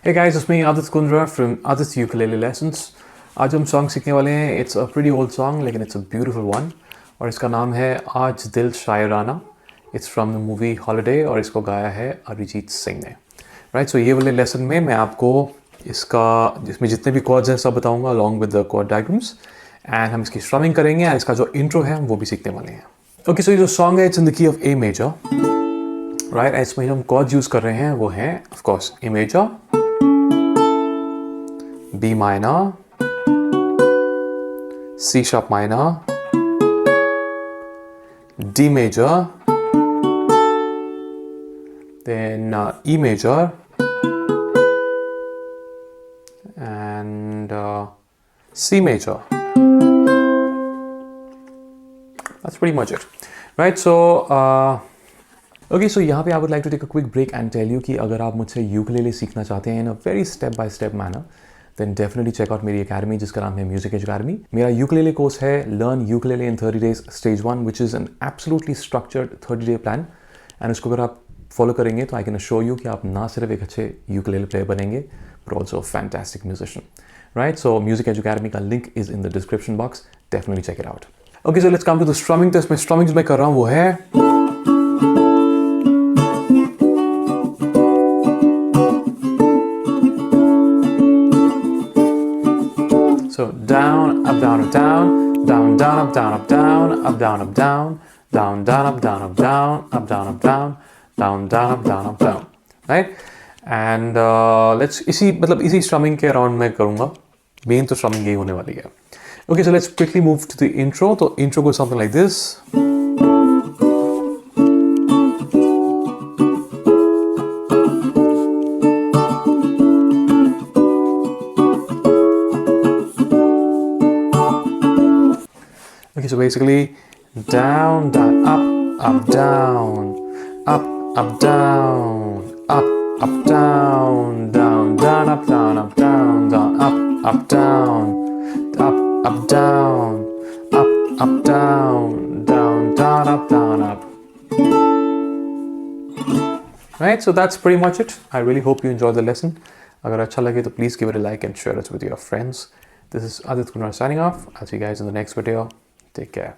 Hey guys, it's me Adit from Adit Ukulele Lessons. आज हम song सीखने वाले हैं. It's a pretty old song लेकिन it's a beautiful one. और इसका नाम है आज दिल शायराना. It's from the movie Holiday और इसको गाया है अरिजीत सिंह ने. Right, so ये वाले लेसन में मैं आपको इसमें जितने भी कॉर्ड्स हैं सब बताऊंगा along with the chord diagrams. And हम इसकी स्ट्रमिंग करेंगे और इसका जो इंट्रो है वो भी सीखने वाले हैं. Okay, so ये जो सॉन्ग है it's in the key of A major. Right, इसमें जो हम कॉर्ड्स यूज कर रहे हैं वो हैं of course A major, B minor, C sharp minor, D major, then E major, and C major. That's pretty much it, right? So okay, so यहाँ पे I would like to take a quick break and tell you कि अगर आप मुझसे ukulele सीखना चाहते हैं in a very step by step manner, then definitely check out मेरी academy जिसका नाम है Music Academy. मेरा यूकुलेले कोर्स है Learn Ukulele in 30 Days Stage 1, which is an absolutely structured 30-day plan. And उसको अगर आप follow करेंगे तो I can assure you कि आप ना सिर्फ एक अच्छे यूकुलेले प्लेयर बनेंगे, but also a fantastic musician. Right? So Music Academy का link is in the description box. Definitely check it out. Okay, so let's come to the strumming. तो इसमें strumming जो मैं कर रहा हूँ वो है so down, up, down, up, down, down, down, up, down, up, down, up, down, up, down, down, down, up, down, up, down, up, down, up, down, down, down, up, down, up, down, right? And let's इसी strumming के around मैं करूँगा. Main तो strumming यही होने वाली है. Okay, so let's quickly move to the intro. तो intro goes something like this. Okay, so basically down, down, up, down, up, down, up, down, down, down, up, down, up, down, down, up, down, up, down, up, down, down, down, up, down, up. Right, so that's pretty much it. I really hope you enjoyed the lesson. अगर अच्छा लगे तो please give it a like and share it with your friends. This is Adit signing off. I'll see you guys in the next video. Take care.